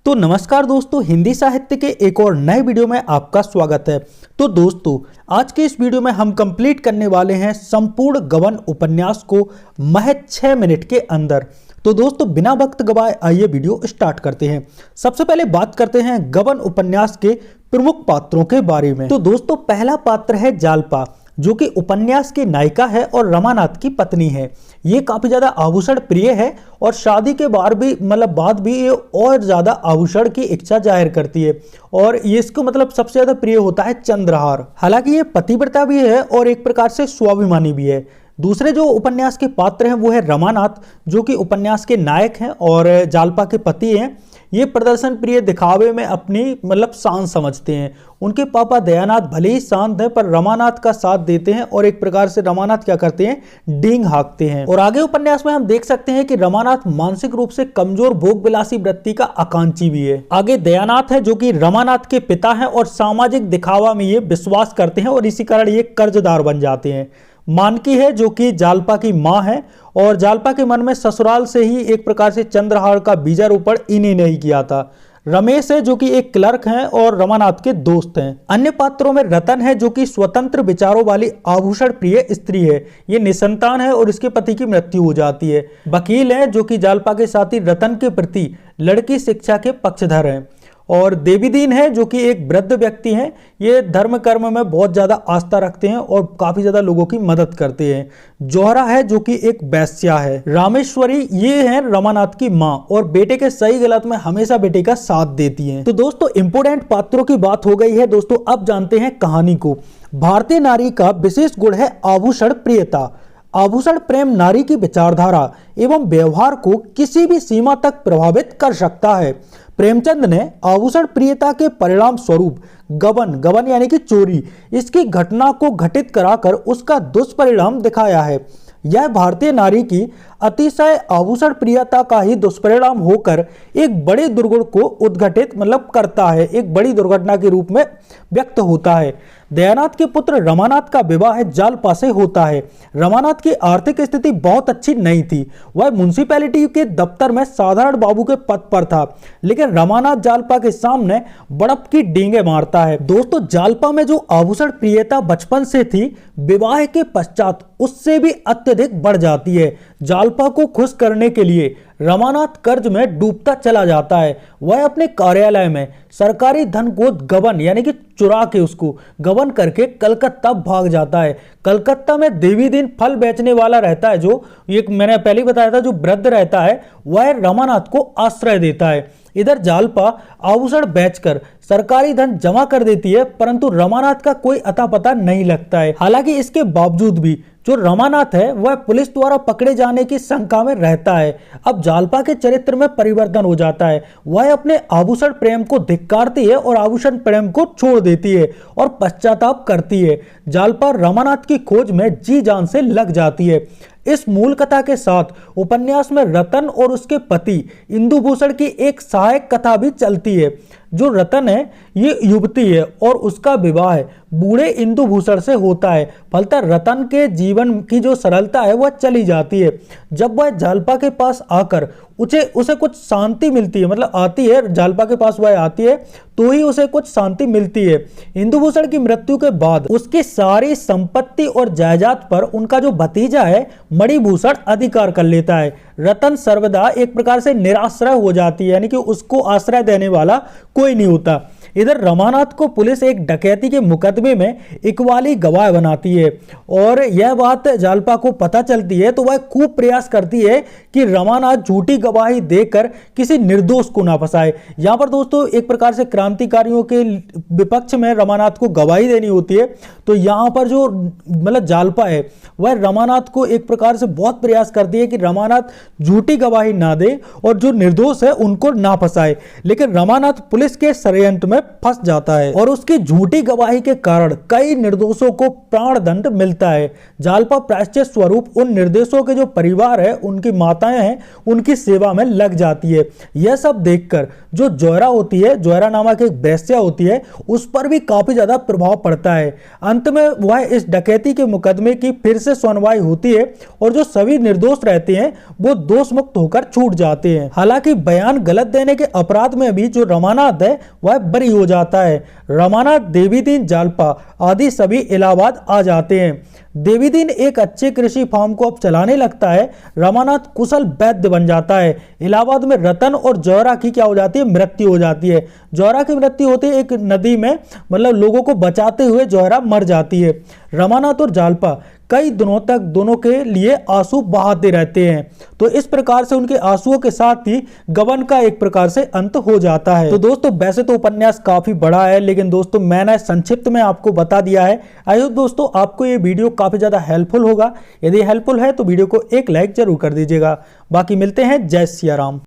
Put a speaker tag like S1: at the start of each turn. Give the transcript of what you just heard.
S1: तो नमस्कार दोस्तों, हिंदी साहित्य के एक और नए वीडियो में आपका स्वागत है। तो दोस्तों, आज के इस वीडियो में हम कंप्लीट करने वाले हैं संपूर्ण गबन उपन्यास को महज 6 मिनट के अंदर। तो दोस्तों, बिना वक्त गवाए आइए वीडियो स्टार्ट करते हैं। सबसे पहले बात करते हैं गबन उपन्यास के प्रमुख पात्रों के बारे में। तो दोस्तों, पहला पात्र है जालपा, जो कि उपन्यास की नायिका है और रमानाथ की पत्नी है। ये काफी ज्यादा आभूषण प्रिय है और शादी के बाद भी ये और ज्यादा आभूषण की इच्छा जाहिर करती है और ये इसको सबसे ज्यादा प्रिय होता है चंद्रहार। हालांकि ये पतिव्रता भी है और एक प्रकार से स्वाभिमानी भी है। दूसरे जो उपन्यास के पात्र हैं वो है रमानाथ, जो कि उपन्यास के नायक हैं और जालपा के पति हैं। ये प्रदर्शन प्रिय दिखावे में अपनी शान समझते हैं। उनके पापा दयानाथ भले ही शांत हैं, पर रमानाथ का साथ देते हैं और एक प्रकार से रमानाथ क्या करते हैं, डींग हाँकते हैं। और आगे उपन्यास में हम देख सकते हैं कि रमानाथ मानसिक रूप से कमजोर भोग विलासी वृत्ति का आकांक्षी भी है। आगे दयानाथ है, जो कि रमानाथ के पिता हैं और सामाजिक दिखावा में ये विश्वास करते हैं और इसी कारण ये कर्जदार बन जाते हैं। मानकी है, जो कि जालपा की मां है और जालपा के मन में ससुराल से ही एक प्रकार से चंद्रहार का बीजारोपण इन्हीं ने ही किया था। रमेश है, जो कि एक क्लर्क हैं और रमानाथ के दोस्त हैं। अन्य पात्रों में रतन है, जो कि स्वतंत्र विचारों वाली आभूषण प्रिय स्त्री है। ये निसंतान है और इसके पति की मृत्यु हो जाती है। वकील है, जो कि जालपा के साथी रतन के प्रति लड़की शिक्षा के पक्षधर हैं। और देवीदीन है, जो कि एक वृद्ध व्यक्ति हैं। ये धर्म कर्म में बहुत ज्यादा आस्था रखते हैं और काफी ज्यादा लोगों की मदद करते हैं। जोहरा है, जो कि एक वैश्या है। रामेश्वरी ये है रमानाथ की माँ और बेटे के सही गलत में हमेशा बेटे का साथ देती हैं। तो दोस्तों, इंपोर्टेंट पात्रों की बात हो गई है। दोस्तों, अब जानते हैं कहानी को। भारतीय नारी का विशेष गुण है आभूषण प्रियता। आभूषण प्रेम नारी की विचारधारा एवं व्यवहार को किसी भी सीमा तक प्रभावित कर सकता है। प्रेमचंद ने आभूषण प्रियता के परिणाम स्वरूप गबन यानी कि चोरी, इसकी घटना को घटित कराकर उसका दुष्परिणाम दिखाया है। यह भारतीय नारी की अतिशय आभूषण प्रियता का ही दुष्परिणाम होकर एक बड़े दुर्गुण को उद्घटित करता है, एक बड़ी दुर्घटना के रूप में व्यक्त होता है। दयानाथ के पुत्र रमानाथ का विवाह जालपा से होता है। रमानाथ की आर्थिक स्थिति बहुत अच्छी नहीं थी। वह म्युनिसिपैलिटी के दफ्तर में साधारण बाबू के पद पर था, लेकिन रमानाथ जालपा के सामने बड़प की डींगे मारता है। दोस्तों, जालपा में जो आभूषण प्रियता बचपन से थी, विवाह के पश्चात उससे भी अत्यधिक बढ़ जाती है। जालपा को खुश करने के लिए रमानाथ कर्ज में डूबता चला जाता है। वह अपने कार्यालय में सरकारी धन को गबन यानी कि चुरा के उसको गबन करके कलकत्ता भाग जाता है। कलकत्ता में देवीदीन फल बेचने वाला रहता है, जो एक मैंने पहले ही बताया था, जो वृद्ध रहता है, वह रमानाथ को आश्रय देता है। इधर जालपा आभूषण बेचकर सरकारी धन जमा कर देती है, परंतु रमानाथ का कोई अता पता नहीं लगता है। हालांकि इसके बावजूद भी जो रमानाथ है वह पुलिस द्वारा पकड़े जाने की शंका में रहता है। अब जालपा के चरित्र में परिवर्तन हो जाता है। वह अपने आभूषण प्रेम को धिक्कारती है और आभूषण प्रेम को छोड़ देती है और पश्चाताप करती है। जालपा रमानाथ की खोज में जी जान से लग जाती है। इस मूल कथा के साथ उपन्यास में रतन और उसके पति इंदुभूषण की एक सहायक कथा भी चलती है। जो रतन है ये युवती है और उसका विवाह बूढ़े इंदुभूषण से होता है। फलतः रतन के जीवन की जो सरलता है वह चली जाती है। जब वह जालपा के पास आकर उसे कुछ शांति मिलती है, आती है, जालपा के पास वह आती है तो ही उसे कुछ शांति मिलती है। इंदुभूषण की मृत्यु के बाद उसकी सारी संपत्ति और जायदाद पर उनका जो भतीजा है मणिभूषण अधिकार कर लेता है। रतन सर्वदा एक प्रकार से निराश्रय हो जाती है, यानी कि उसको आश्रय देने वाला कोई नहीं होता। इधर रमानाथ को पुलिस एक डकैती के मुकदमे में इकबाली गवाह बनाती है और यह बात जालपा को पता चलती है तो वह खूब प्रयास करती है कि रमानाथ झूठी गवाही देकर किसी निर्दोष को ना फंसाए। यहाँ पर दोस्तों एक प्रकार से क्रांतिकारियों के विपक्ष में रमानाथ को गवाही देनी होती है। तो यहाँ पर जो जालपा है वह रमानाथ को एक प्रकार से बहुत प्रयास करती है कि रमानाथ झूठी गवाही ना दे और जो निर्दोष है उनको ना फंसाए, लेकिन रमानाथ पुलिस के षड्यंत्र में फंस जाता है और उसकी झूठी गवाही के कारण कई निर्दोषों को प्राण दंड मिलता है। जालपा प्रायश्चित स्वरूप उन निर्दोषों के जो परिवार है, उनकी माताएं हैं, उनकी सेवा में लग जाती है। यह सब देखकर जो जोयरा होती है, जोयरा नामक एक वेश्या होती है, उस पर भी काफी ज्यादा प्रभाव पड़ता है। अंत में वह इस डकैती के मुकदमे की फिर से सुनवाई होती है और जो सभी निर्दोष रहते हैं वो दोष मुक्त होकर छूट जाते हैं। हालांकि बयान गलत देने के अपराध में भी जो रमानाथ है वह बरी हो जाता है। रमानाथ, देवीदीन, जालपा आदि सभी इलाहाबाद आ जाते हैं। देवीदीन एक अच्छे कृषि फार्म को अब चलाने लगता है। रमानाथ कुशल वैद्य बन जाता है। इलाहाबाद में रतन और जोयरा की क्या हो जाती है, मृत्यु हो जाती है। जोयरा की मृत्यु होती है एक नदी में, मतलब लोगों को बचाते हुए जोयरा मर जाती है। रमानाथ और जालपा कई दिनों तक दोनों के लिए आंसू बहाते रहते हैं। तो इस प्रकार से उनके आंसुओं के साथ ही गबन का एक प्रकार से अंत हो जाता है। तो दोस्तों वैसे तो उपन्यास काफी बड़ा है, लेकिन दोस्तों मैंने संक्षिप्त में आपको बता दिया है। आई होप दोस्तों आपको ये वीडियो काफी ज्यादा हेल्पफुल होगा। यदि हेल्पफुल है तो वीडियो को एक लाइक जरूर कर दीजिएगा। बाकी मिलते हैं। जय सिया राम।